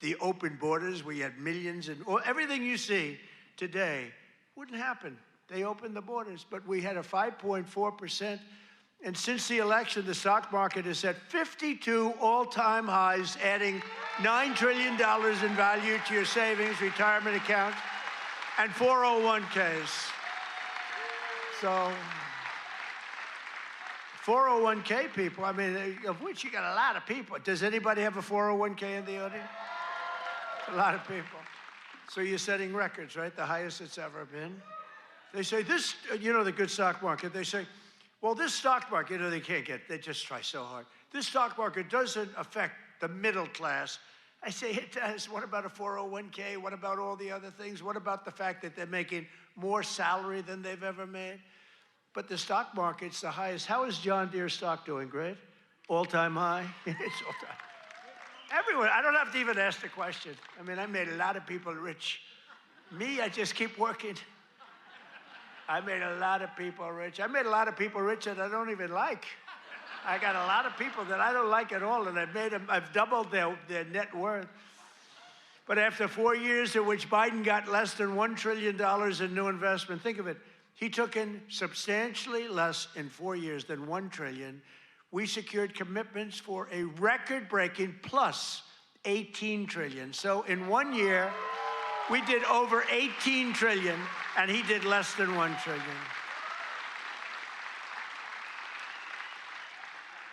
the open borders, we had millions, and everything you see today wouldn't happen. They opened the borders, but we had a 5.4%. And since the election, the stock market has set 52 all-time highs, adding $9 trillion in value to your savings, retirement accounts, and 401ks. So 401k people, I mean, of which you got a lot of people. Does anybody have a 401k in the audience? A lot of people. So you're setting records, right? The highest it's ever been. They say this, you know, the good stock market, they say, well, this stock market, you know, they just try so hard. This stock market doesn't affect the middle class. I say it does. What about a 401k? What about all the other things? What about the fact that they're making more salary than they've ever made? But the stock market's the highest. How is John Deere stock doing? Great? All-time high? It's all-time. Everywhere. I don't have to even ask the question. I mean, I made a lot of people rich. Me, I just keep working. I made a lot of people rich. I made a lot of people rich that I don't even like. I got a lot of people that I don't like at all, and I've doubled their net worth. But after 4 years in which Biden got less than $1 trillion in new investment, think of it, he took in substantially less in 4 years than $1 trillion. We secured commitments for a record-breaking plus $18 trillion. So in 1 year, we did over $18 trillion, and he did less than $1 trillion.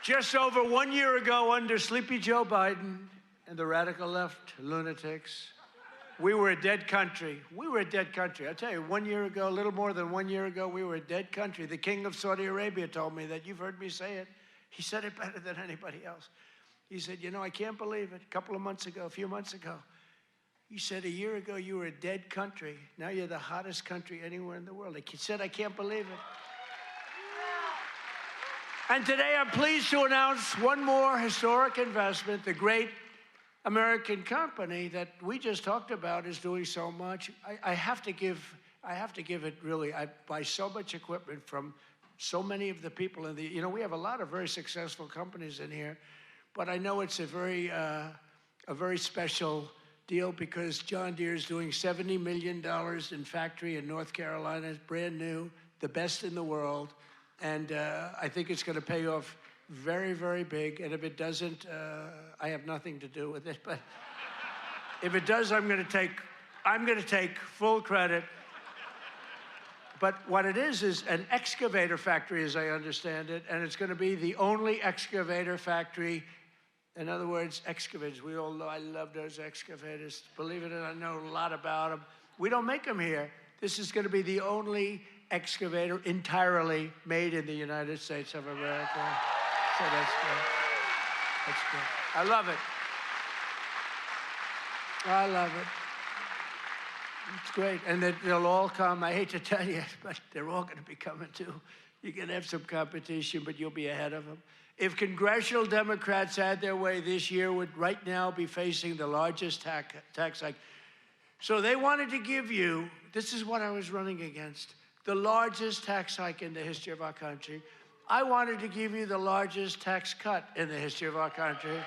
Just over 1 year ago, under Sleepy Joe Biden and the radical left lunatics, we were a dead country. We were a dead country. I tell you, 1 year ago, a little more than 1 year ago, we were a dead country. The king of Saudi Arabia told me that. You've heard me say it. He said it better than anybody else. He said, you know, I can't believe it. A few months ago, he said, a year ago, you were a dead country. Now you're the hottest country anywhere in the world. He said, I can't believe it. And today, I'm pleased to announce one more historic investment. The great American company that we just talked about is doing so much. I have to give it really. I buy so much equipment from so many of the people in the, you know, we have a lot of very successful companies in here, but I know it's a very special deal because John Deere is doing $70 million in factory in North Carolina. It's brand new, the best in the world. And I think it's going to pay off very, very big. And if it doesn't, I have nothing to do with it. But if it does, I'm going to take full credit. But what it is an excavator factory, as I understand it, and it's going to be the only excavator factory. In other words, excavators. We all know I love those excavators. Believe it or not, I know a lot about them. We don't make them here. This is going to be the only excavator entirely made in the United States of America. So that's good. That's good. I love it. I love it. It's great. And they'll all come. I hate to tell you, but they're all going to be coming too. You're going to have some competition, but you'll be ahead of them. If congressional Democrats had their way this year, would right now be facing the largest tax hike. So they wanted to give you, this is what I was running against, the largest tax hike in the history of our country. I wanted to give you the largest tax cut in the history of our country.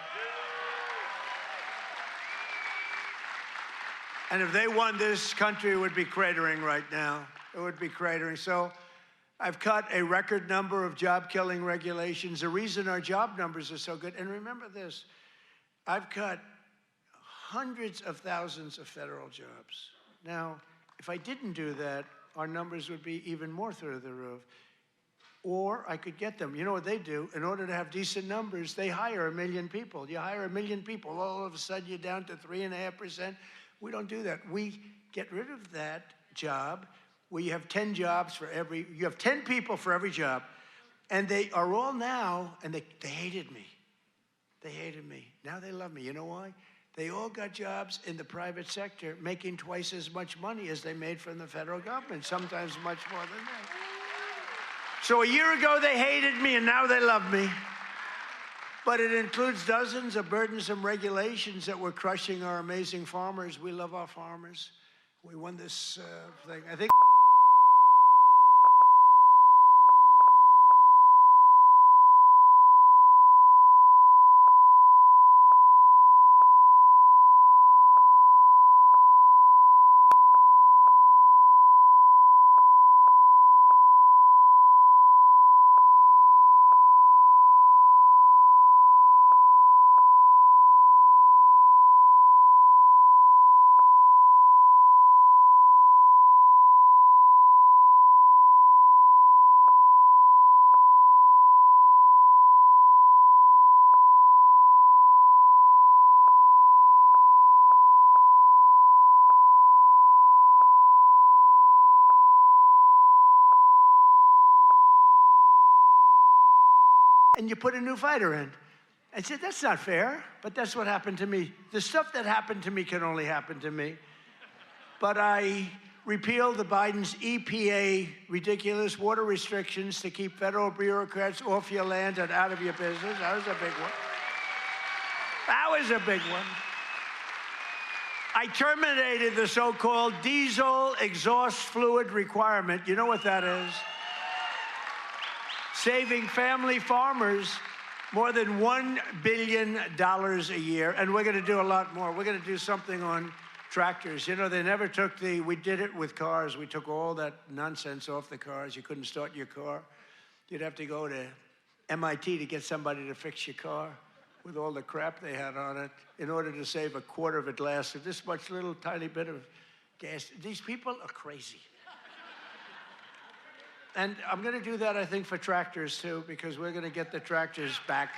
And if they won, this country would be cratering right now. It would be cratering. So I've cut a record number of job-killing regulations. The reason our job numbers are so good, and remember this, I've cut hundreds of thousands of federal jobs. Now, if I didn't do that, our numbers would be even more through the roof. Or I could get them. You know what they do? In order to have decent numbers, they hire 1 million people. You hire 1 million people, all of a sudden you're down to 3.5%. We don't do that. We get rid of that job where you have 10 jobs for you have 10 people for every job. And they are all now, and they hated me. They hated me. Now they love me. You know why? They all got jobs in the private sector making twice as much money as they made from the federal government, sometimes much more than that. So a year ago, they hated me, and now they love me. But it includes dozens of burdensome regulations that were crushing our amazing farmers. We love our farmers. We won this thing. I think and you put a new fighter in. I said, that's not fair, but that's what happened to me. The stuff that happened to me can only happen to me. But I repealed the Biden's EPA ridiculous water restrictions to keep federal bureaucrats off your land and out of your business. That was a big one. That was a big one. I terminated the so-called diesel exhaust fluid requirement. You know what that is? Saving family farmers more than $1 billion a year, and we're going to do a lot more. We're going to do something on tractors. You know, they never took we did it with cars. We took all that nonsense off the cars. You couldn't start your car. You'd have to go to MIT to get somebody to fix your car with all the crap they had on it in order to save a quarter of a glass of this much little tiny bit of gas. These people are crazy. And I'm going to do that, I think, for tractors, too, because we're going to get the tractors back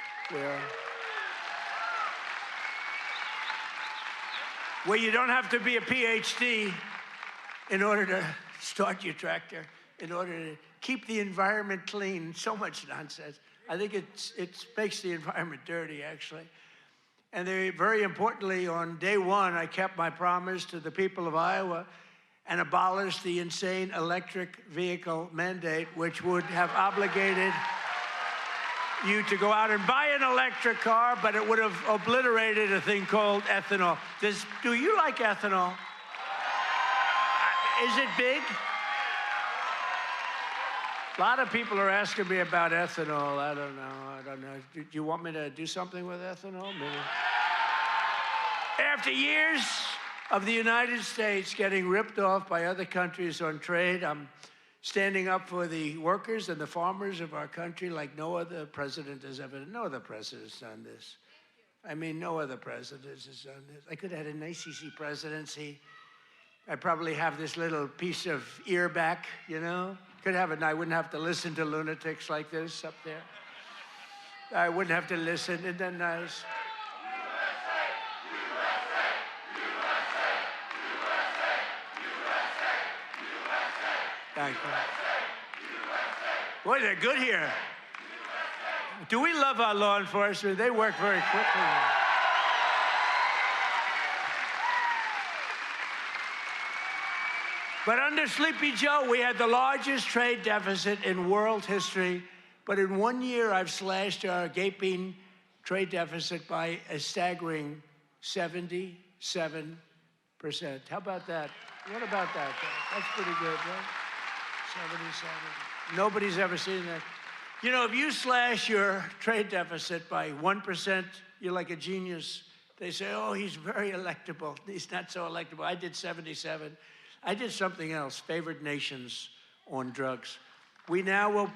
where you don't have to be a PhD in order to start your tractor, in order to keep the environment clean. So much nonsense. I think it makes the environment dirty, actually. And very importantly, on day one, I kept my promise to the people of Iowa and abolished the insane electric vehicle mandate, which would have obligated you to go out and buy an electric car, but it would have obliterated a thing called ethanol. Do you like ethanol? Is it big? A lot of people are asking me about ethanol. I don't know. Do you want me to do something with ethanol? Maybe. After years of the United States getting ripped off by other countries on trade, I'm standing up for the workers and the farmers of our country like no other president has ever done. No other president has done this. I mean, no other president has done this. I could have had an ACC presidency. I'd probably have this little piece of ear back, you know? Could have it, and I wouldn't have to listen to lunatics like this up there. I wouldn't have to listen. Isn't that nice? Thank you. Boy, they're good here. Do we love our law enforcement? They work very quickly. But under Sleepy Joe, we had the largest trade deficit in world history. But in 1 year, I've slashed our gaping trade deficit by a staggering 77%. How about that? What about that? That's pretty good, right? 77. Nobody's ever seen that. You know, if you slash your trade deficit by 1%, you're like a genius. They say, oh, he's very electable. He's not so electable. I did 77. I did something else, favored nations on drugs. We now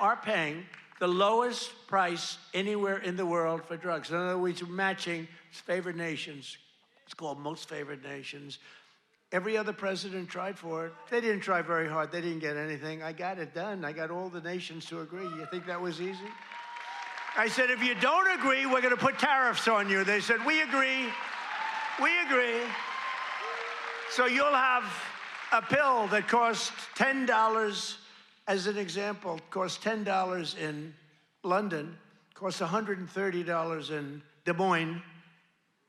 are paying the lowest price anywhere in the world for drugs. In other words, matching favored nations. It's called most favored nations. Every other president tried for it. They didn't try very hard. They didn't get anything. I got it done. I got all the nations to agree. You think that was easy? I said, if you don't agree, we're going to put tariffs on you. They said, we agree. We agree. So you'll have a pill that costs $10, as an example, costs $10 in London, costs $130 in Des Moines,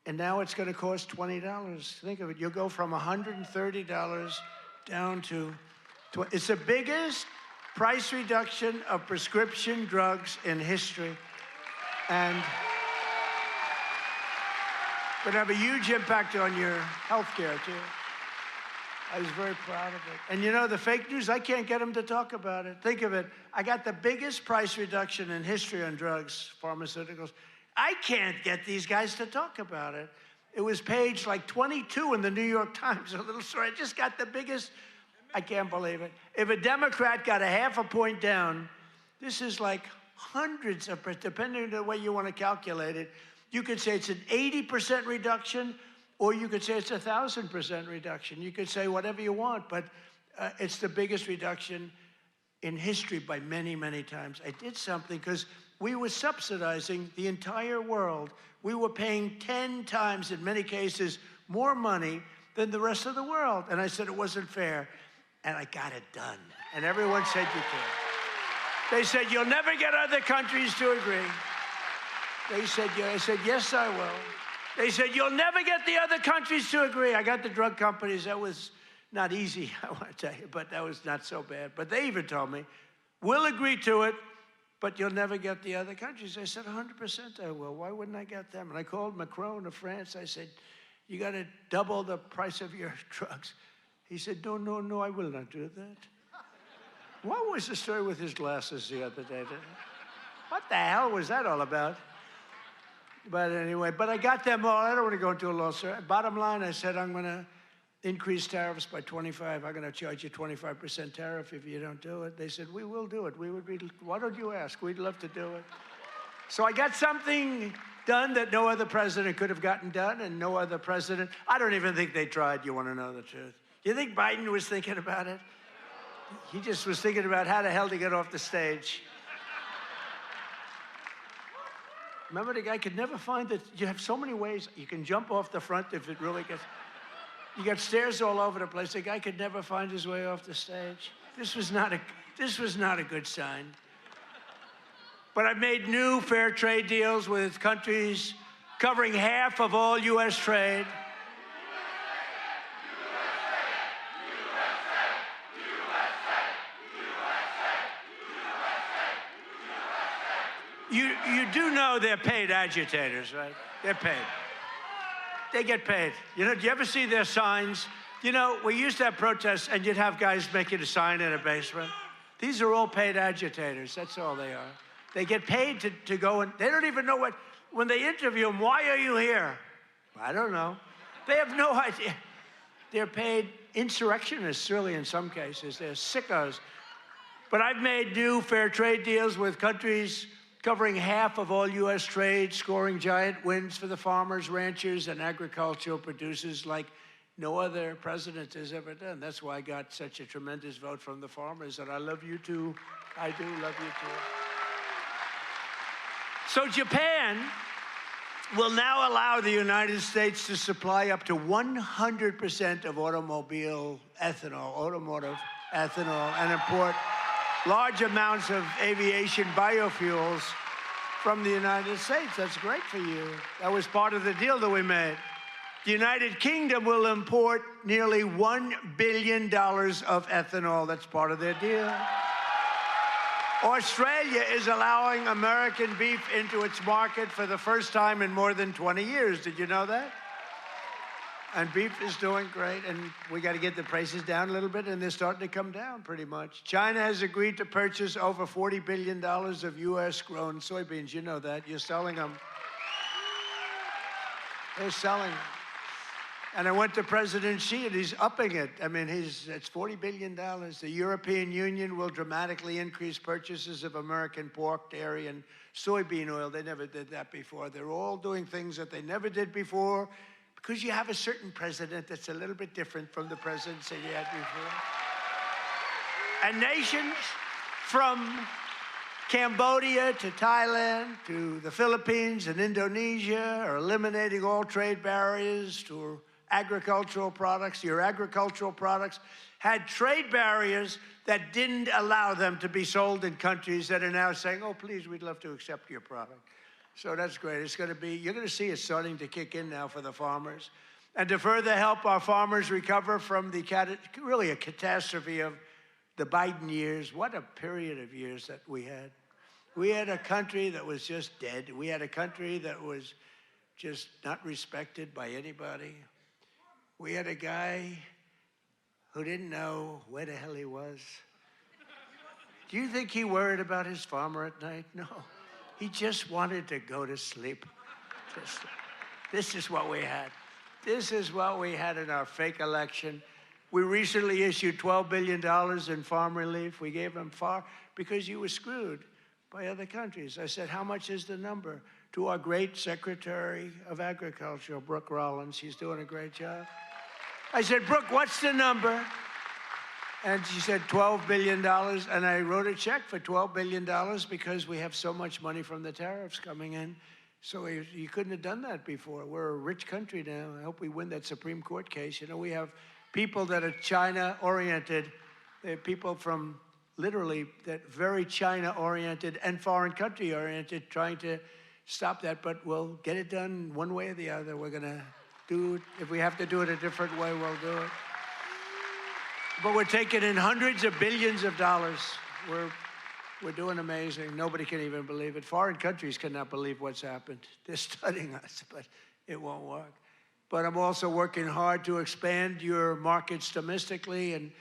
and now it's going to cost $20. Think of it. You'll go from $130 down to $20. It's the biggest price reduction of prescription drugs in history. And would have a huge impact on your health care, too. I was very proud of it. And you know, the fake news, I can't get them to talk about it. Think of it. I got the biggest price reduction in history on drugs, pharmaceuticals. I can't get these guys to talk about it. It was page like 22 in the New York Times, a little story. I just got the biggest, I can't believe it. If a Democrat got a half a point down, this is like hundreds of, depending on the way you want to calculate it, you could say it's an 80% reduction, or you could say it's 1,000% reduction. You could say whatever you want, but it's the biggest reduction in history by many, many times. I did something because we were subsidizing the entire world. We were paying 10 times, in many cases, more money than the rest of the world. And I said it wasn't fair, and I got it done. And everyone said you can. They said, you'll never get other countries to agree. They said, I said, yes, I will. They said, you'll never get the other countries to agree. I got the drug companies. That was not easy, I want to tell you, but that was not so bad. But they even told me, we'll agree to it, but you'll never get the other countries. I said, 100% I will. Why wouldn't I get them? And I called Macron of France. I said, you got to double the price of your drugs. He said, no, I will not do that. What was the story with his glasses the other day? What the hell was that all about? But anyway, I got them all. I don't want to go into a long story. Bottom line, I said, I'm going to increase tariffs by 25. I'm going to charge you 25% tariff if you don't do it. They said, we will do it. Why don't you ask? We'd love to do it. So I got something done that no other president could have gotten done, and no other president. I don't even think they tried, you want to know the truth. You think Biden was thinking about it? He just was thinking about how the hell to get off the stage. Remember, the guy could never find that. You have so many ways. You can jump off the front if it really gets. You got stairs all over the place. The guy could never find his way off the stage. This was not a good sign. But I made new fair trade deals with countries covering half of all U.S. trade. You do know they're paid agitators, right? They're paid. They get paid. You know, do you ever see their signs? You know, we used to have protests, and you'd have guys making a sign in a basement. These are all paid agitators. That's all they are. They get paid to go, and they don't even know what, when they interview them, why are you here? I don't know. They have no idea. They're paid insurrectionists, really, in some cases. They're sickos. But I've made new fair trade deals with countries covering half of all U.S. trade, scoring giant wins for the farmers, ranchers, and agricultural producers like no other president has ever done. That's why I got such a tremendous vote from the farmers, and I love you too. I do love you too. So Japan will now allow the United States to supply up to 100% of automotive ethanol, and import large amounts of aviation biofuels from the United States. That's great for you. That was part of the deal that we made. The United Kingdom will import nearly $1 billion of ethanol. That's part of their deal. Australia is allowing American beef into its market for the first time in more than 20 years. Did you know that? And beef is doing great, and we got to get the prices down a little bit, and they're starting to come down pretty much. China has agreed to purchase over $40 billion of U.S.-grown soybeans. You know that. You're selling them. They're selling them. And I went to President Xi, and he's upping it. I mean, it's $40 billion. The European Union will dramatically increase purchases of American pork, dairy, and soybean oil. They never did that before. They're all doing things that they never did before, because you have a certain president that's a little bit different from the presidents that you had before. And nations from Cambodia to Thailand to the Philippines and Indonesia are eliminating all trade barriers to agricultural products. Your agricultural products had trade barriers that didn't allow them to be sold in countries that are now saying, oh, please, we'd love to accept your product. So that's great. It's going to be, you're going to see it starting to kick in now for the farmers. And to further help our farmers recover from the really a catastrophe of the Biden years, what a period of years that we had. We had a country that was just dead. We had a country that was just not respected by anybody. We had a guy who didn't know where the hell he was. Do you think he worried about his farmer at night? No. He just wanted to go to sleep. This is what we had. This is what we had in our fake election. We recently issued $12 billion in farm relief. We gave them because you were screwed by other countries. I said, how much is the number? To our great Secretary of Agriculture, Brooke Rollins. She's doing a great job. I said, Brooke, what's the number? And she said $12 billion, and I wrote a check for $12 billion because we have so much money from the tariffs coming in. So you couldn't have done that before. We're a rich country now. I hope we win that Supreme Court case. You know, we have people that are China-oriented. They have people from literally, that very China-oriented and foreign country-oriented, trying to stop that. But we'll get it done one way or the other. We're going to do it. If we have to do it a different way, we'll do it. But we're taking in hundreds of billions of dollars. We're doing amazing. Nobody can even believe it. Foreign countries cannot believe what's happened. They're studying us, but it won't work. But I'm also working hard to expand your markets domestically. And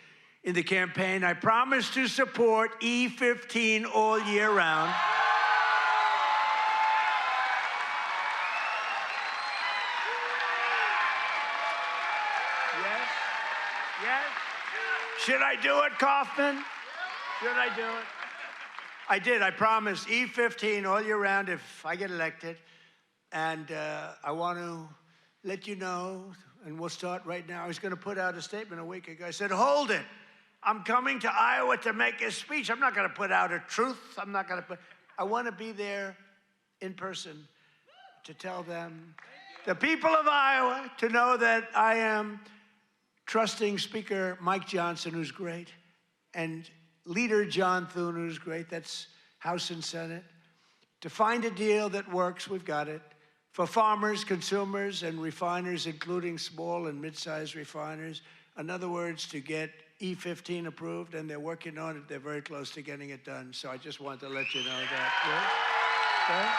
in the campaign, I promise to support E15 all year round. Yes? Yes? Should I do it, Kaufman? Should I do it? I did. I promised E15 all year round if I get elected. And I want to let you know, and we'll start right now. I was going to put out a statement a week ago. I said, hold it. I'm coming to Iowa to make a speech. I'm not going to put out a truth. I want to be there in person to tell them, the people of Iowa, to know that I am trusting Speaker Mike Johnson, who's great, and Leader John Thune, who's great. That's House and Senate. To find a deal that works, we've got it. For farmers, consumers, and refiners, including small and mid-sized refiners. In other words, to get E15 approved, and they're working on it. They're very close to getting it done. So I just wanted to let you know that. Yeah? Okay?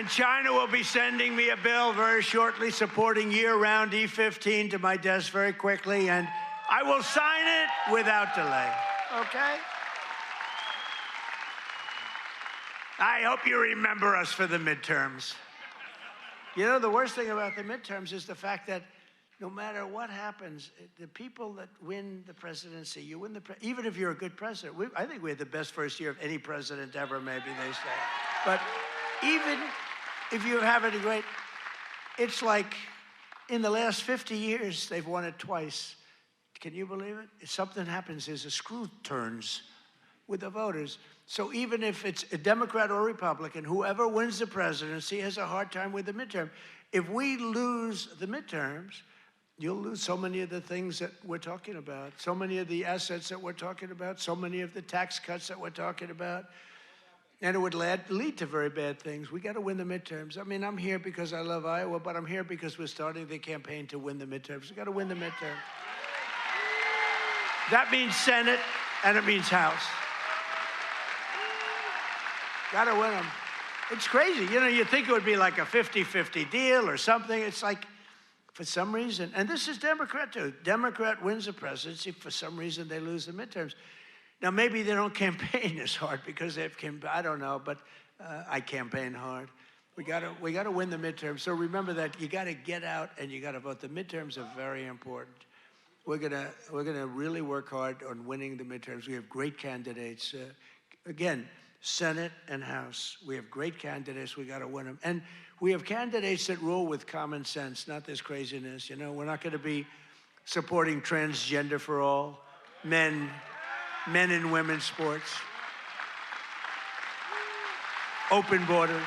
And China will be sending me a bill very shortly supporting year-round E15 to my desk very quickly, and I will sign it without delay, okay? I hope you remember us for the midterms. You know, the worst thing about the midterms is the fact that no matter what happens, the people that win the presidency, you win even if you're a good president. I think we had the best first year of any president ever, maybe they say. But even if you have it great, it's like in the last 50 years, they've won it twice. Can you believe it? If something happens, there's a screw turns with the voters. So even if it's a Democrat or Republican, whoever wins the presidency has a hard time with the midterm. If we lose the midterms, you'll lose so many of the things that we're talking about, so many of the assets that we're talking about, so many of the tax cuts that we're talking about. And it would lead to very bad things. We got to win the midterms. I mean, I'm here because I love Iowa, but I'm here because we're starting the campaign to win the midterms. We got to win the midterms. That means Senate, and it means House. Got to win them. It's crazy. You know, you think it would be like a 50-50 deal or something. It's like, for some reason, and this is Democrat too. Democrat wins the presidency. For some reason, they lose the midterms. Now, maybe they don't campaign as hard because they've campaigned. I don't know, but I campaign hard. We got to win the midterms. So remember that you got to get out and you got to vote. The midterms are very important. We're gonna really work hard on winning the midterms. We have great candidates. Again, Senate and House. We have great candidates. We got to win them. And we have candidates that rule with common sense, not this craziness. You know, we're not going to be supporting transgender for all, men and women's sports, open borders,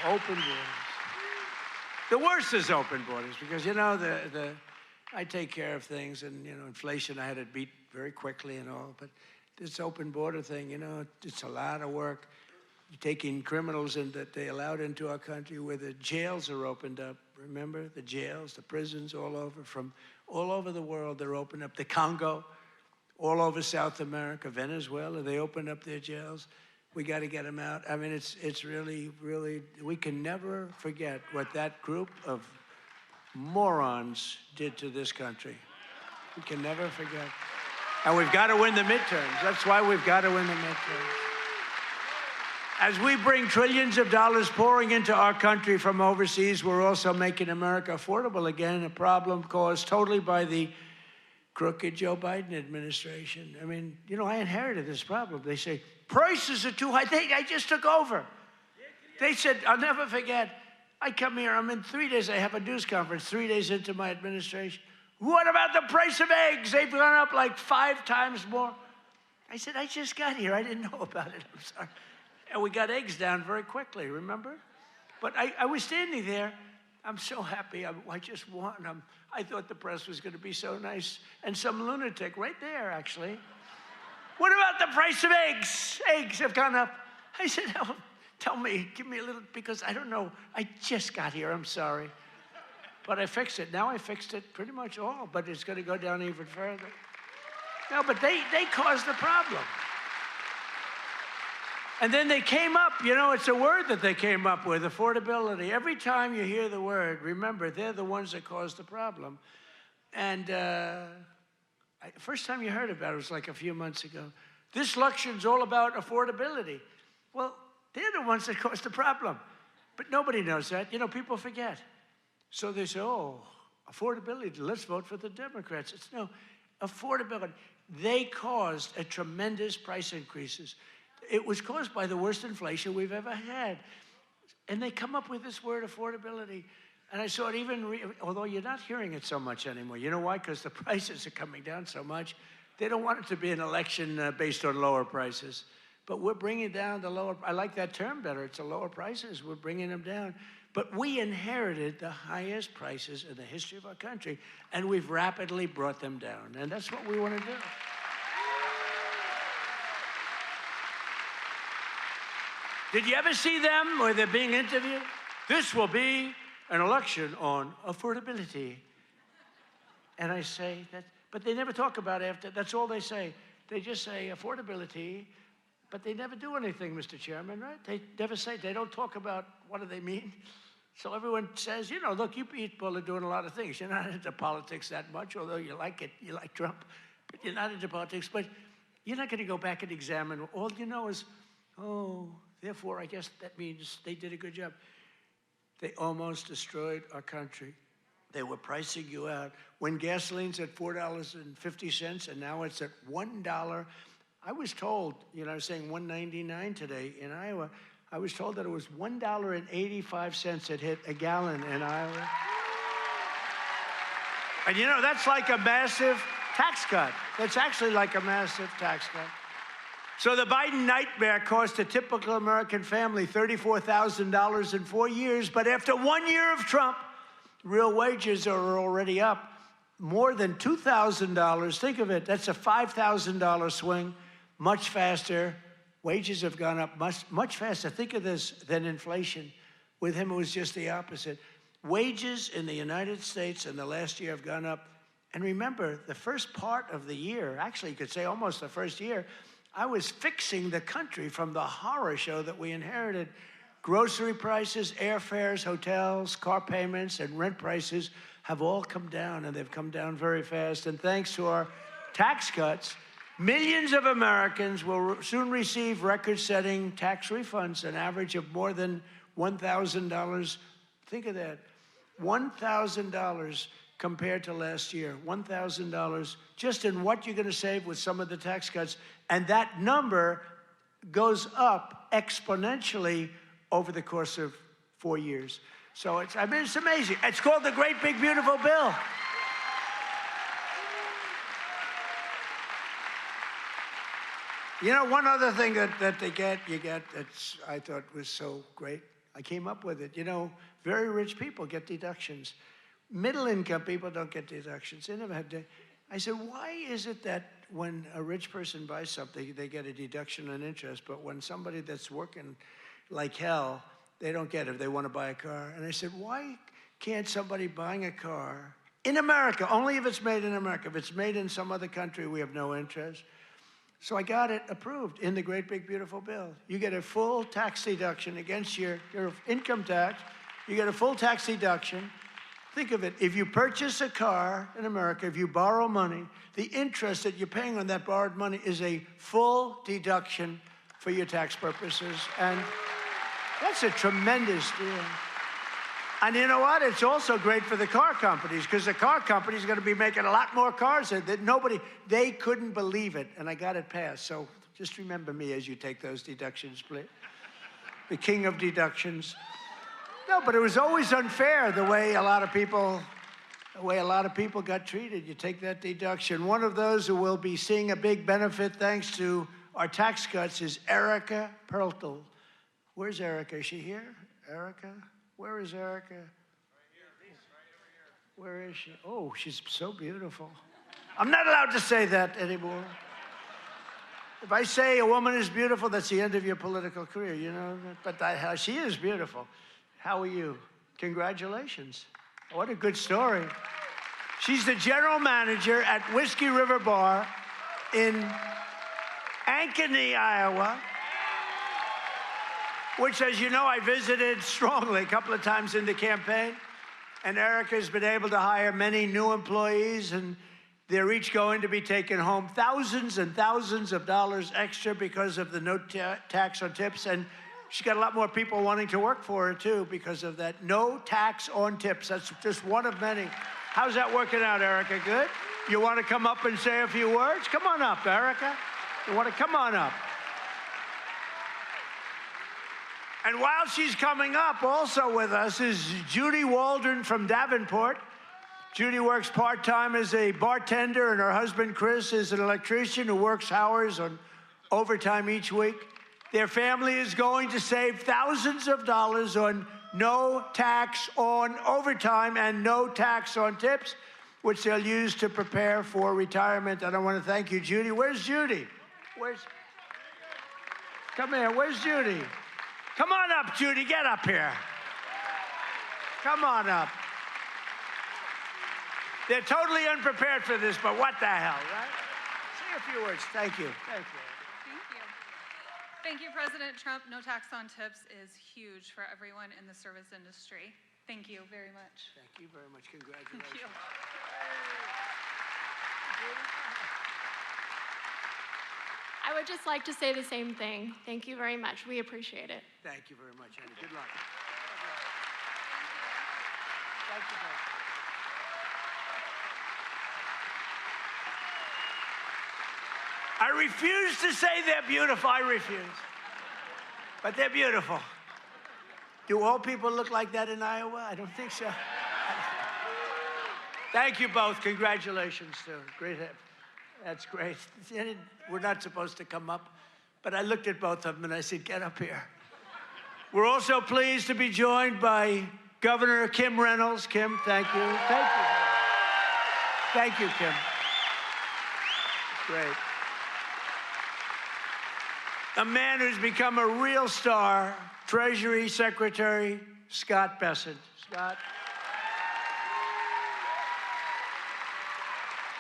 open borders. The worst is open borders because, you know, I take care of things and, you know, inflation, I had it beat very quickly and all, but this open border thing, you know, it's a lot of work. You're taking criminals in that they allowed into our country where the jails are opened up. Remember the jails, the prisons all over, from all over the world, they're opened up. The Congo, all over South America, Venezuela, they opened up their jails. We got to get them out. I mean, it's really, really, we can never forget what that group of morons did to this country. We can never forget. And we've got to win the midterms. That's why we've got to win the midterms. As we bring trillions of dollars pouring into our country from overseas, we're also making America affordable again, a problem caused totally by the crooked Joe Biden administration. I mean, you know, I inherited this problem. They say, prices are too high. I just took over. They said, I'll never forget, I come here, I'm in 3 days, I have a news conference 3 days into my administration. What about the price of eggs? They've gone up like 5 times more. I said, I just got here. I didn't know about it. I'm sorry. And we got eggs down very quickly, remember? But I was standing there, I'm so happy. I just won. I thought the press was going to be so nice. And some lunatic right there, actually. What about the price of eggs? Eggs have gone up. I said, oh, tell me, give me a little, because I don't know. I just got here. I'm sorry. But I fixed it. Now I fixed it pretty much all, but it's going to go down even further. No, but they caused the problem. And then they came up, it's a word that they came up with, affordability. Every time you hear the word, remember, they're the ones that caused the problem. And first time you heard about it was like a few months ago. This election's all about affordability. Well, they're the ones that caused the problem. But nobody knows that. People forget. So they say, oh, affordability, let's vote for the Democrats. No, affordability. They caused a tremendous price increases. It was caused by the worst inflation we've ever had. And they come up with this word, affordability. And I saw it although you're not hearing it so much anymore. You know why? Because the prices are coming down so much. They don't want it to be an election based on lower prices. But we're bringing down the lower, I like that term better. It's the lower prices. We're bringing them down. But we inherited the highest prices in the history of our country, and we've rapidly brought them down. And that's what we want to do. Did you ever see them where they're being interviewed? This will be an election on affordability. And I say that, but they never talk about it after. That's all they say. They just say affordability, but they never do anything, Mr. Chairman, right? They never say, they don't talk about what do they mean. So everyone says, look, you people are doing a lot of things. You're not into politics that much, although you like it, you like Trump, but you're not into politics. But you're not going to go back and examine. All you know is, oh, therefore, I guess that means they did a good job. They almost destroyed our country. They were pricing you out. When gasoline's at $4.50 and now it's at $1, I was told, I was saying $1.99 today in Iowa. I was told that it was $1.85 it hit a gallon in Iowa. And that's like a massive tax cut. That's actually like a massive tax cut. So the Biden nightmare cost a typical American family $34,000 in 4 years, but after 1 year of Trump, real wages are already up more than $2,000. Think of it, that's a $5,000 swing, much faster. Wages have gone up much faster. Think of this than inflation. With him, it was just the opposite. Wages in the United States in the last year have gone up. And remember, the first part of the year, actually you could say almost the first year, I was fixing the country from the horror show that we inherited. Grocery prices, airfares, hotels, car payments, and rent prices have all come down, and they've come down very fast. And thanks to our tax cuts, millions of Americans will soon receive record-setting tax refunds, an average of more than $1,000. Think of that, $1,000 compared to last year, $1,000 just in what you're going to save with some of the tax cuts. And that number goes up exponentially over the course of 4 years. So it's amazing. It's called the Great Big Beautiful Bill. One other thing that you get that's I thought was so great. I came up with it. Very rich people get deductions. Middle income people don't get deductions. They never had to. I said, why is it that when a rich person buys something, they get a deduction on interest, but when somebody that's working like hell, they don't get it if they want to buy a car? And I said, why can't somebody buying a car in America, only if it's made in America, if it's made in some other country, we have no interest. So I got it approved in the Great Big Beautiful Bill. You get a full tax deduction against your income tax. You get a full tax deduction. Think of it, if you purchase a car in America, if you borrow money, the interest that you're paying on that borrowed money is a full deduction for your tax purposes. And that's a tremendous deal. And you know what? It's also great for the car companies, because the car companies are going to be making a lot more cars that they couldn't believe it. And I got it passed. So just remember me as you take those deductions, please. The king of deductions. No, but it was always unfair the way a lot of people got treated. You take that deduction. One of those who will be seeing a big benefit thanks to our tax cuts is Erica Perltel. Where's Erica? Is she here? Erica? Where is Erica? Where is she? Oh, she's so beautiful. I'm not allowed to say that anymore. If I say a woman is beautiful, that's the end of your political career, you know? But she is beautiful. How are you? Congratulations. What a good story. She's the general manager at Whiskey River Bar in Ankeny, Iowa, which, as you know, I visited strongly a couple of times in the campaign. And Erica's been able to hire many new employees, and they're each going to be taking home thousands and thousands of dollars extra because of the no tax on tips. And she's got a lot more people wanting to work for her, too, because of that no tax on tips. That's just one of many. How's that working out, Erica? Good? You want to come up and say a few words? Come on up, Erica. You want to come on up? And while she's coming up, also with us is Judy Waldron from Davenport. Judy works part-time as a bartender, and her husband, Chris, is an electrician who works hours on overtime each week. Their family is going to save thousands of dollars on no tax on overtime and no tax on tips, which they'll use to prepare for retirement. And I want to thank you, Judy. Where's Judy? Come here. Where's Judy? Come on up, Judy. Get up here. Come on up. They're totally unprepared for this, but what the hell, right? Say a few words. Thank you. Thank you. Thank you. Thank you, President Trump. No tax on tips is huge for everyone in the service industry. Thank you very much. Thank you very much. Congratulations. Thank you. I would just like to say the same thing. Thank you very much. We appreciate it. Thank you very much, Annie. Good luck. Thank you. I refuse to say they're beautiful. I refuse. But they're beautiful. Do all people look like that in Iowa? I don't think so. Thank you both. Congratulations, too. Great. That's great. We're not supposed to come up, but I looked at both of them and I said, get up here. We're also pleased to be joined by Governor Kim Reynolds. Kim, thank you. Thank you. Thank you, Kim. Great. A man who's become a real star, Treasury Secretary Scott Bessent. Scott.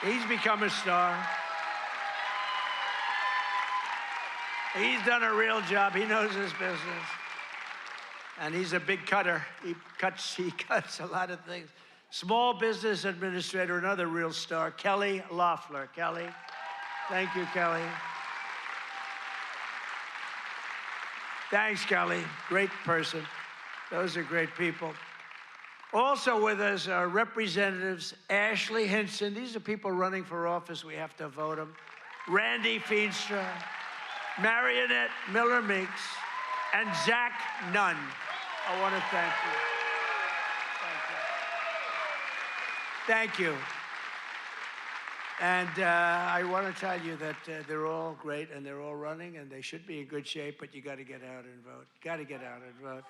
He's become a star. He's done a real job. He knows his business. And he's a big cutter. He cuts a lot of things. Small Business Administrator, another real star, Kelly Loeffler. Kelly, thank you, Kelly. Thanks, Kelly. Great person. Those are great people. Also with us are Representatives Ashley Hinson. These are people running for office. We have to vote them. Randy Feenstra, Marionette Miller-Meeks, and Zach Nunn. I want to thank you. Thank you. And I want to tell you that they're all great and they're all running and they should be in good shape, but you got to get out and vote. Got to get out and vote.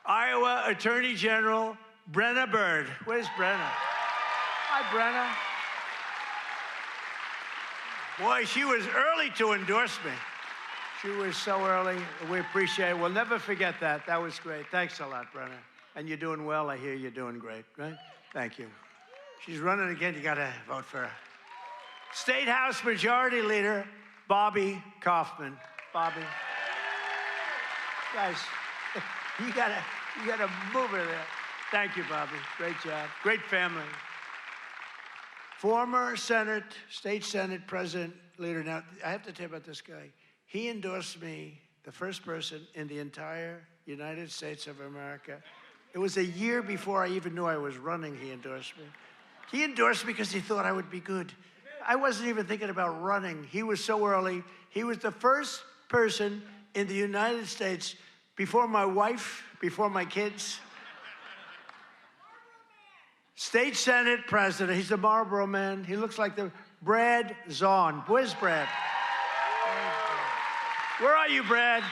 Iowa Attorney General Brenna Bird. Where's Brenna? Hi, Brenna. Boy, she was early to endorse me. She was so early. We appreciate it. We'll never forget that. That was great. Thanks a lot, Brenna. And you're doing well. I hear you're doing great, right? Thank you. She's running again. You got to vote for her. State House Majority Leader Bobby Kaufman. Bobby. Guys, you gotta move her there. Thank you, Bobby. Great job. Great family. Former State Senate President Leader. Now, I have to tell you about this guy. He endorsed me, the first person in the entire United States of America. It was a year before I even knew I was running, he endorsed me. He endorsed me because he thought I would be good. I wasn't even thinking about running. He was so early. He was the first person in the United States, before my wife, before my kids. State Senate President. He's the Marlboro man. He looks like the Brad Zahn. Where's Brad? Where are you, Brad?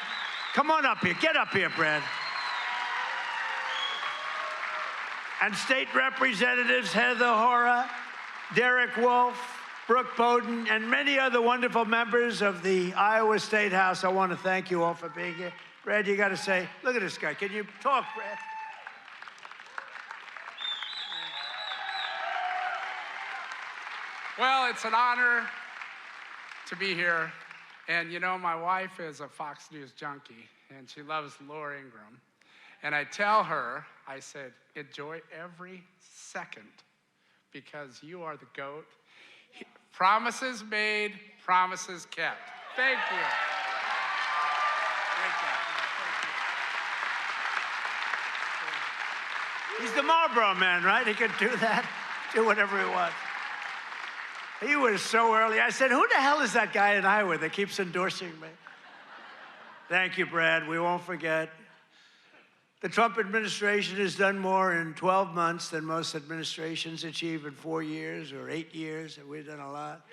Come on up here. Get up here, Brad. and State Representatives Heather Hora, Derek Wolf, Brooke Bowden, and many other wonderful members of the Iowa State House. I want to thank you all for being here. Brad, you got to say, look at this guy. Can you talk, Brad? Well, it's an honor to be here. And you know, my wife is a Fox News junkie, and she loves Laura Ingraham. And I tell her, I said, enjoy every second because you are the GOAT. Promises made, promises kept. Thank you. Great job. Thank you. He's the Marlboro man, right? He can do that, do whatever he wants. He was so early. I said, who the hell is that guy in Iowa that keeps endorsing me? Thank you, Brad. We won't forget. The Trump administration has done more in 12 months than most administrations achieve in 4 years or 8 years, and we've done a lot.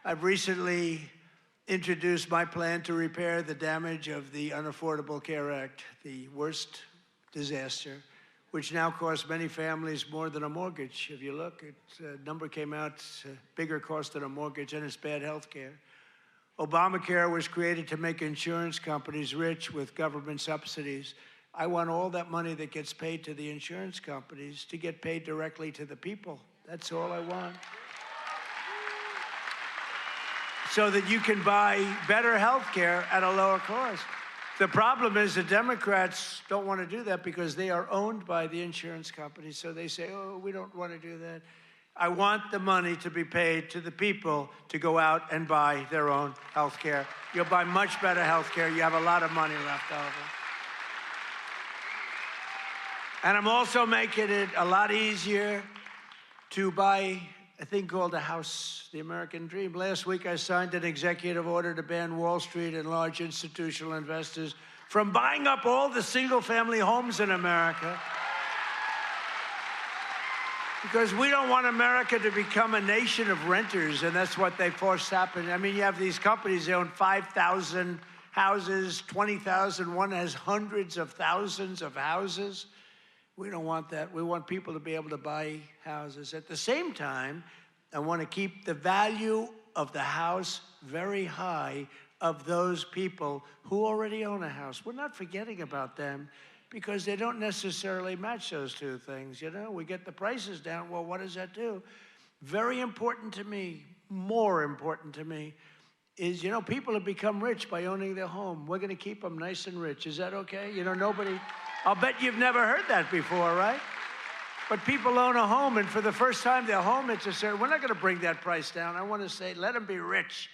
I've recently introduced my plan to repair the damage of the Unaffordable Care Act, the worst disaster, which now costs many families more than a mortgage. If you look, a number came out, it's a bigger cost than a mortgage, and it's bad health care. Obamacare was created to make insurance companies rich with government subsidies. I want all that money that gets paid to the insurance companies to get paid directly to the people. That's all I want. So that you can buy better health care at a lower cost. The problem is the Democrats don't want to do that because they are owned by the insurance companies. So they say, oh, we don't want to do that. I want the money to be paid to the people to go out and buy their own health care. You'll buy much better health care. You have a lot of money left over. And I'm also making it a lot easier to buy a thing called a house, the American dream. Last week, I signed an executive order to ban Wall Street and large institutional investors from buying up all the single-family homes in America. Because we don't want America to become a nation of renters, and that's what they forced happen. I mean, you have these companies, they own 5,000 houses, 20,000. One has hundreds of thousands of houses. We don't want that. We want people to be able to buy houses. At the same time, I want to keep the value of the house very high of those people who already own a house. We're not forgetting about them because they don't necessarily match those two things. You know, we get the prices down. Well, what does that do? Very important to me, more important to me, is, you know, people have become rich by owning their home. We're going to keep them nice and rich. Is that okay? You know, nobody... I'll bet you've never heard that before, right? But people own a home, and for the first time, their home, it's a certain, we're not going to bring that price down. I want to say, let them be rich.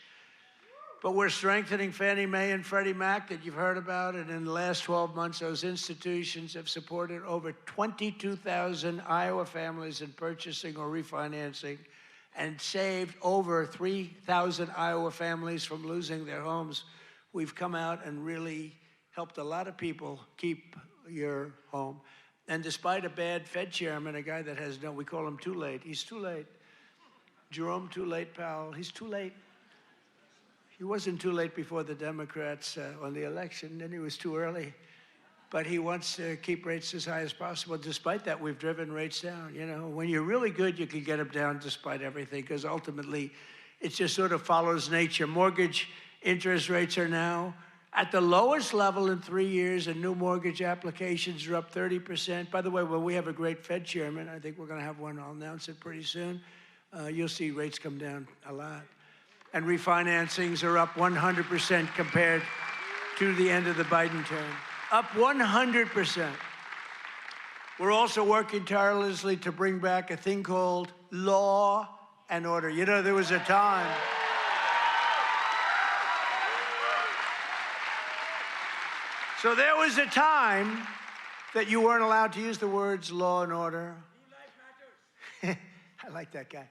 But we're strengthening Fannie Mae and Freddie Mac that you've heard about, and in the last 12 months, those institutions have supported over 22,000 Iowa families in purchasing or refinancing and saved over 3,000 Iowa families from losing their homes. We've come out and really helped a lot of people keep your home. And despite a bad Fed chairman, a guy that has no, we call him too late. He's too late. Jerome Too Late Powell, he's too late. He wasn't too late before the Democrats on the election, then he was too early. But he wants to keep rates as high as possible. Despite that, we've driven rates down. You know, when you're really good, you can get them down despite everything, because ultimately, it just sort of follows nature. Mortgage interest rates are now at the lowest level in 3 years, and new mortgage applications are up 30%. By the way, when we have a great Fed chairman, I think we're going to have one, I'll announce it pretty soon, you'll see rates come down a lot. And refinancings are up 100% compared to the end of the Biden term. Up 100%. We're also working tirelessly to bring back a thing called law and order. You know, there was a time... So there was a time that you weren't allowed to use the words law and order. I like that guy.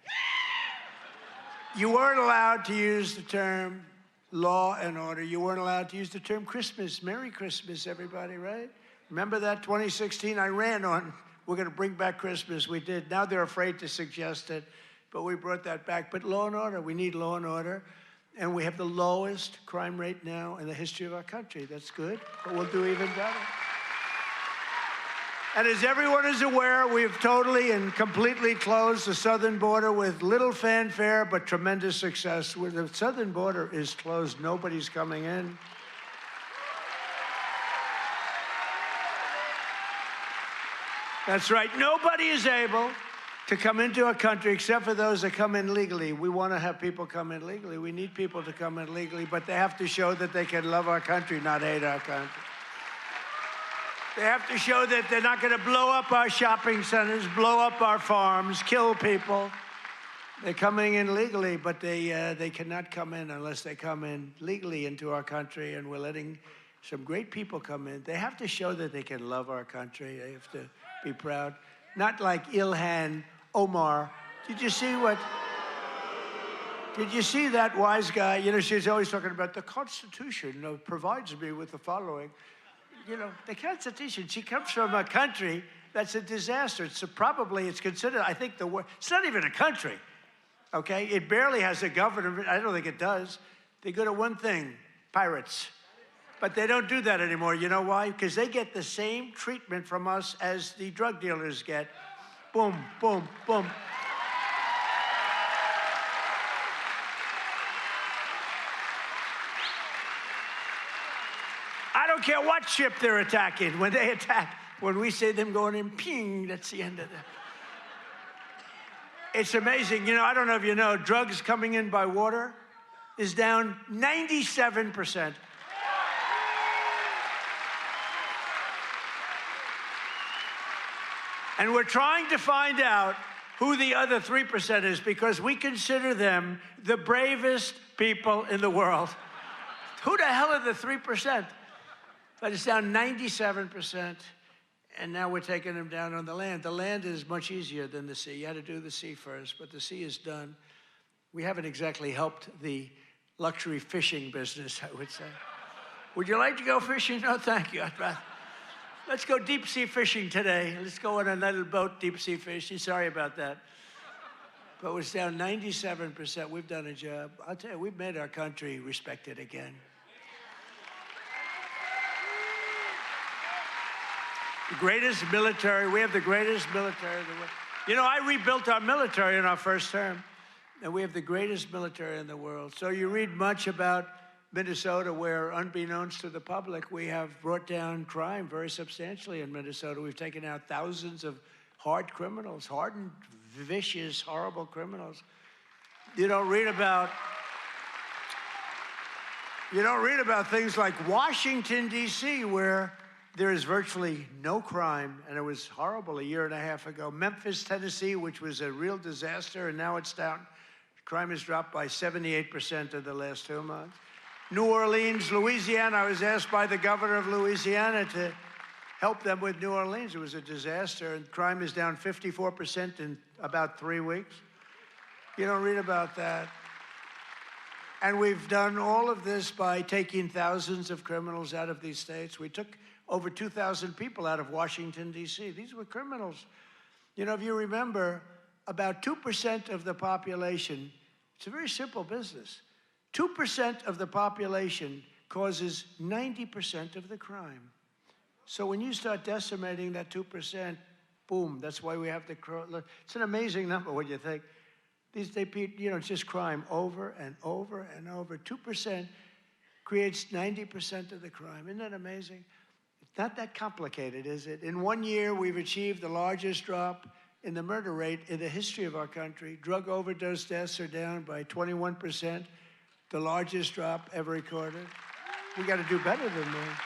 You weren't allowed to use the term law and order. You weren't allowed to use the term Christmas. Merry Christmas, everybody, right? Remember that 2016? I ran on, we're going to bring back Christmas. We did. Now they're afraid to suggest it, but we brought that back. But law and order, we need law and order. And we have the lowest crime rate now in the history of our country. That's good, but we'll do even better. And as everyone is aware, we've totally and completely closed the southern border with little fanfare, but tremendous success. Where the southern border is closed, nobody's coming in. That's right. Nobody is able to come into our country except for those that come in legally. We want to have people come in legally. We need people to come in legally, but they have to show that they can love our country, not hate our country. They have to show that they're not going to blow up our shopping centers, blow up our farms, kill people. They're coming in legally, but they cannot come in unless they come in legally into our country, and we're letting some great people come in. They have to show that they can love our country. They have to be proud. Not like Ilhan Omar. Did you see that wise guy? You know, she's always talking about the Constitution provides me with the following. You know, the Constitution, she comes from a country that's a disaster. It's considered, I think, the worst. It's not even a country, okay? It barely has a government. I don't think it does. They're good at one thing, pirates. But they don't do that anymore. You know why? Because they get the same treatment from us as the drug dealers get. Boom, boom, boom. I don't care what ship they're attacking. When they attack, when we say them going in, ping, that's the end of it. It's amazing. You know, I don't know if you know, drugs coming in by water is down 97%. And we're trying to find out who the other 3% is, because we consider them the bravest people in the world. Who the hell are the 3%? But it's down 97%, and now we're taking them down on the land. The land is much easier than the sea. You had to do the sea first, but the sea is done. We haven't exactly helped the luxury fishing business, I would say. Would you like to go fishing? No, thank you. Let's go deep sea fishing today. Let's go on a little boat deep sea fishing. Sorry about that. But it's down 97%. We've done a job. I'll tell you, we've made our country respected again. The greatest military, we have the greatest military in the world. You know, I rebuilt our military in our first term, and we have the greatest military in the world. So you read much about Minnesota, where, unbeknownst to the public, we have brought down crime very substantially in Minnesota. We've taken out thousands of hard criminals, hardened, vicious, horrible criminals. You don't read about things like Washington, D.C., where there is virtually no crime, and it was horrible a year and a half ago. Memphis, Tennessee, which was a real disaster, and now it's down. Crime has dropped by 78% in the last 2 months. New Orleans, Louisiana, I was asked by the governor of Louisiana to help them with New Orleans. It was a disaster, and crime is down 54% in about 3 weeks. You don't read about that. And we've done all of this by taking thousands of criminals out of these states. We took over 2,000 people out of Washington, D.C. These were criminals. You know, if you remember, about 2% of the population, it's a very simple business. 2% of the population causes 90% of the crime. So when you start decimating that 2%, boom, that's why we have the crime. It's an amazing number when you think. It's just crime over and over and over. 2% creates 90% of the crime. Isn't that amazing? It's not that complicated, is it? In 1 year, we've achieved the largest drop in the murder rate in the history of our country. Drug overdose deaths are down by 21%, the largest drop ever recorded. We got to do better than that.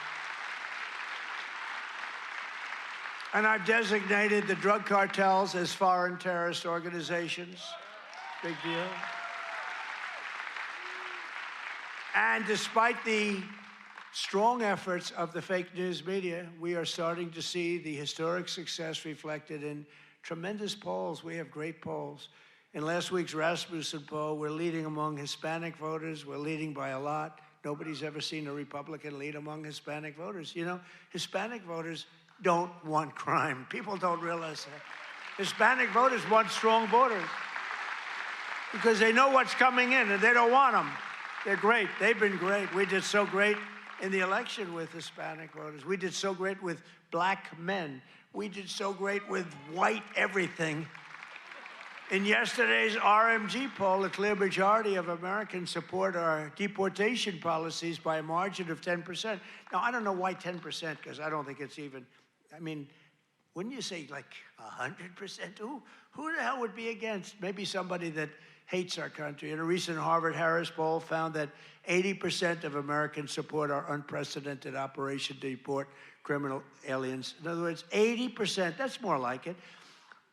And I've designated the drug cartels as foreign terrorist organizations. Big deal. And despite the strong efforts of the fake news media, we are starting to see the historic success reflected in tremendous polls. We have great polls. In last week's Rasmussen poll, we're leading among Hispanic voters. We're leading by a lot. Nobody's ever seen a Republican lead among Hispanic voters. You know, Hispanic voters don't want crime. People don't realize that. Hispanic voters want strong borders because they know what's coming in and they don't want them. They're great. They've been great. We did so great in the election with Hispanic voters. We did so great with black men. We did so great with white everything. In yesterday's RMG poll, a clear majority of Americans support our deportation policies by a margin of 10%. Now, I don't know why 10%, because I don't think it's even, I mean, wouldn't you say like 100%? Who the hell would be against? Maybe somebody that hates our country. In a recent Harvard-Harris poll found that 80% of Americans support our unprecedented operation to deport criminal aliens. In other words, 80%, that's more like it,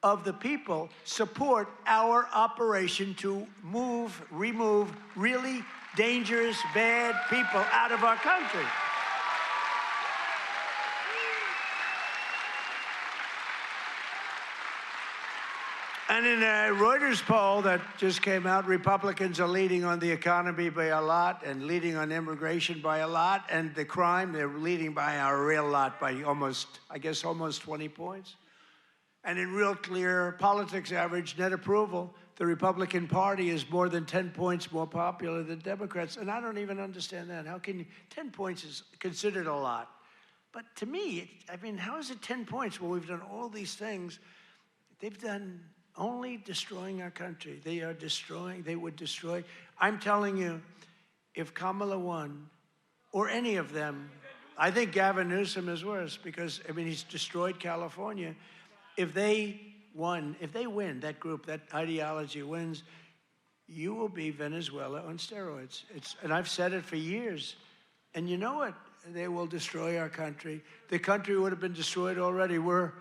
of the people support our operation to remove really dangerous, bad people out of our country. And in a Reuters poll that just came out, Republicans are leading on the economy by a lot and leading on immigration by a lot, and the crime, they're leading by a real lot, by almost 20 points. And in real clear politics average net approval, the Republican Party is more than 10 points more popular than Democrats. And I don't even understand that. How can 10 points is considered a lot? But to me, I mean, how is it 10 points when we've done all these things? They've done only destroying our country. They are destroying, they would destroy. I'm telling you, if Kamala won, or any of them, I think Gavin Newsom is worse because, I mean, he's destroyed California. If they win, that group, that ideology wins, you will be Venezuela on steroids. And I've said it for years. And you know what? They will destroy our country. The country would have been destroyed already. We're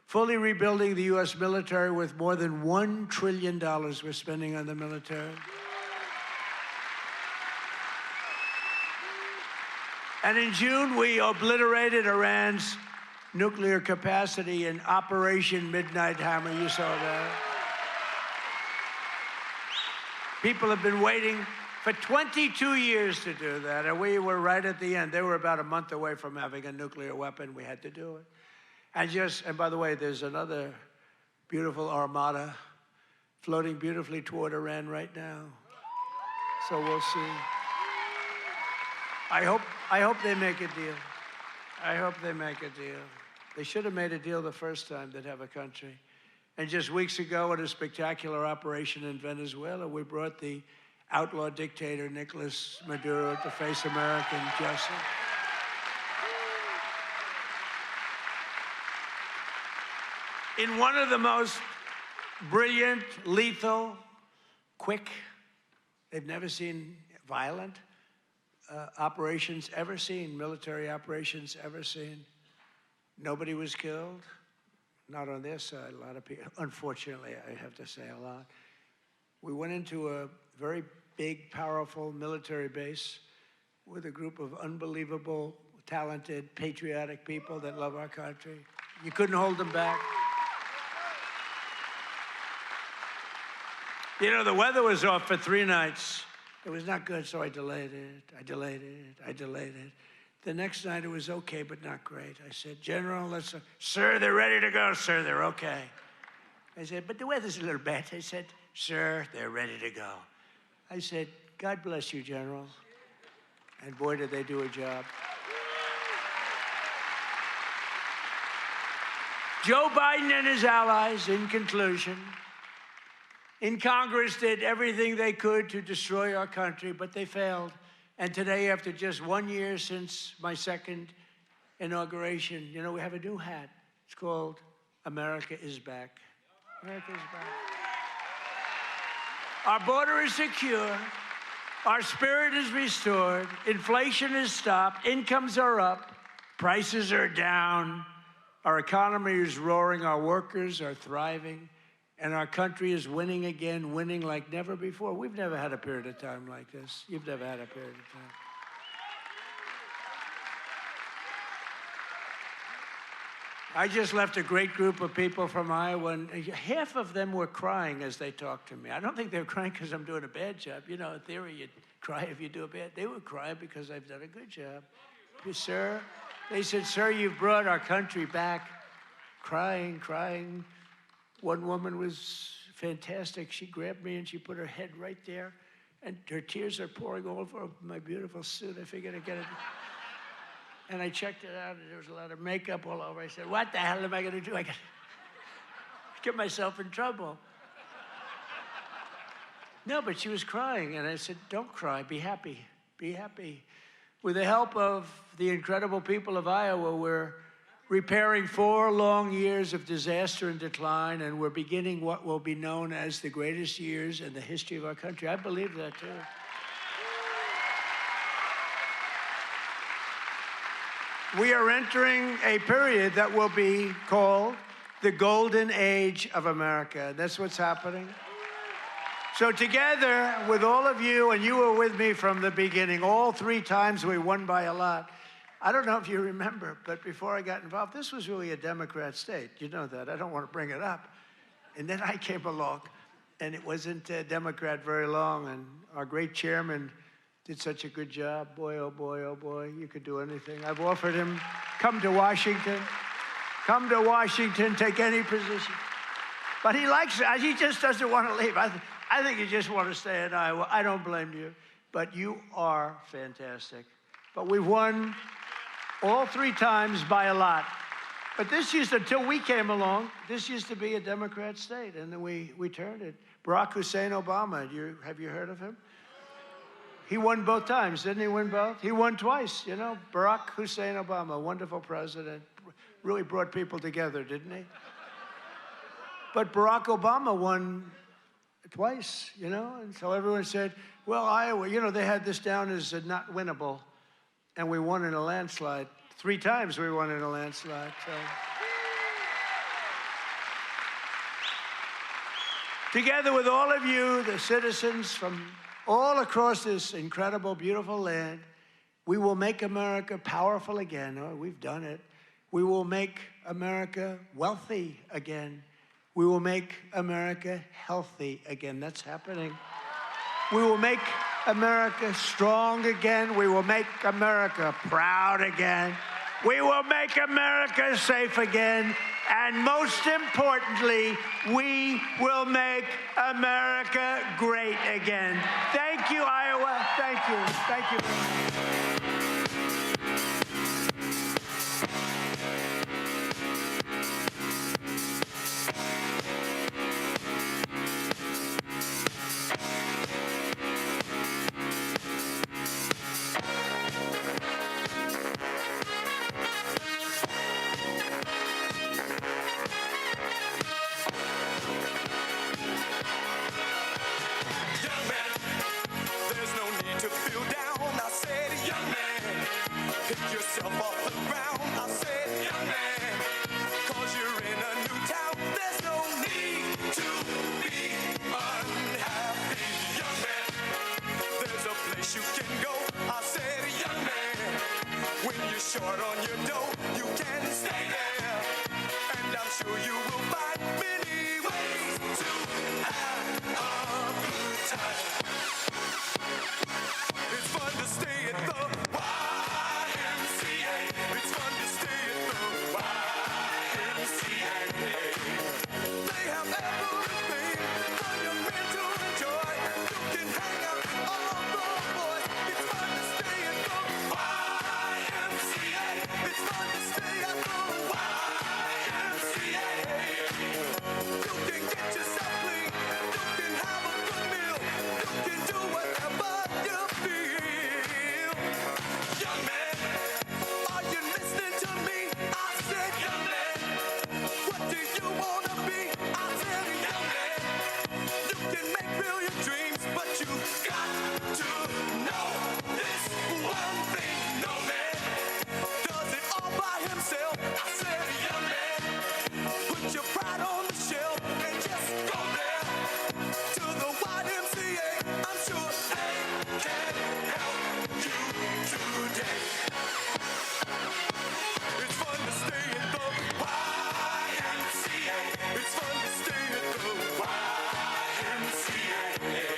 fully rebuilding the U.S. military with more than $1 trillion we're spending on the military. And in June, we obliterated Iran's nuclear capacity in Operation Midnight Hammer. You saw that. People have been waiting for 22 years to do that, and we were right at the end. They were about a month away from having a nuclear weapon. We had to do it. And by the way, there's another beautiful armada floating beautifully toward Iran right now. So we'll see. I hope they make a deal. I hope they make a deal. They should have made a deal the first time they'd have a country. And just weeks ago, at a spectacular operation in Venezuela, we brought the outlaw dictator Nicolas Maduro to face American justice. In one of the most brilliant, lethal, quick, they've never seen violent operations ever seen, military operations ever seen. Nobody was killed, not on their side, a lot of people. Unfortunately, I have to say a lot. We went into a very big, powerful military base with a group of unbelievable, talented, patriotic people that love our country. You couldn't hold them back. You know, the weather was off for 3 nights. It was not good, so I delayed it. The next night it was okay, but not great. I said, General, sir, they're ready to go, sir, they're okay. I said, but the weather's a little bad. I said, sir, they're ready to go. I said, God bless you, General. And boy, did they do a job. Joe Biden and his allies, in conclusion, in Congress did everything they could to destroy our country, but they failed. And today, after just 1 year since my second inauguration, you know, we have a new hat. It's called America is Back. America is back. Our border is secure. Our spirit is restored. Inflation is stopped. Incomes are up. Prices are down. Our economy is roaring. Our workers are thriving. And our country is winning again, winning like never before. We've never had a period of time like this. You've never had a period of time. I just left a great group of people from Iowa, and half of them were crying as they talked to me. I don't think they were crying because I'm doing a bad job. You know, in theory, you'd cry if you do a bad. They were crying because I've done a good job. Sir, they said, sir, you've brought our country back. Crying. One woman was fantastic. She grabbed me and she put her head right there, and her tears are pouring all over my beautiful suit. I figured I'd get it. And I checked it out, and there was a lot of makeup all over. I said, what the hell am I going to do? I got to get myself in trouble. No, but she was crying, and I said, don't cry, be happy, be happy. With the help of the incredible people of Iowa, we're repairing 4 long years of disaster and decline, and we're beginning what will be known as the greatest years in the history of our country. I believe that, too. We are entering a period that will be called the golden age of America. That's what's happening. So together with all of you, and you were with me from the beginning, all 3 times we won by a lot. I don't know if you remember, but before I got involved, this was really a Democrat state. You know that. I don't want to bring it up. And then I came along, and it wasn't a Democrat very long, and our great chairman did such a good job. Boy, oh boy, oh boy, you could do anything. I've offered him, come to Washington, take any position. But he likes it. He just doesn't want to leave. I think you just want to stay in Iowa. I don't blame you. But you are fantastic. But we've won all 3 times by a lot. But this used to, until we came along, this used to be a Democrat state, and then we turned it. Barack Hussein Obama, have you heard of him? He won both times, didn't he win both? He won twice, you know. Barack Hussein Obama, wonderful president, really brought people together, didn't he? But Barack Obama won twice, you know, and so everyone said, well, Iowa, you know, they had this down as not winnable, and we won in a landslide. 3 times we won in a landslide, so. Together with all of you, the citizens from all across this incredible, beautiful land, we will make America powerful again. Oh, we've done it. We will make America wealthy again. We will make America healthy again. That's happening. We will make America strong again. We will make America proud again. We will make America safe again. And most importantly, we will make America great again. Thank you, Iowa. Thank you. Thank you. Short on your dough, you can stay there, and I'm sure you will find many ways to have a good time. It's fun to stay at the YMCA. It's fun to stay at the YMCA. They have everything for young men to enjoy. You can hang out with all the boys. It's fun to stay at the YMCA. It's fun to stay at the YMCA. You can get yourself clean. You can have a good meal. You can do whatever you feel. Young man, are you listening to me? I said, young man, what do you want to be? I said, young man, you can make real your dreams, but you got to know this one thing. No man does it all by himself. I said, young man, put your pride on the shelf and just go there to the YMCA. I'm sure they can help you today. It's fun to stay at the YMCA. It's fun to stay at the YMCA.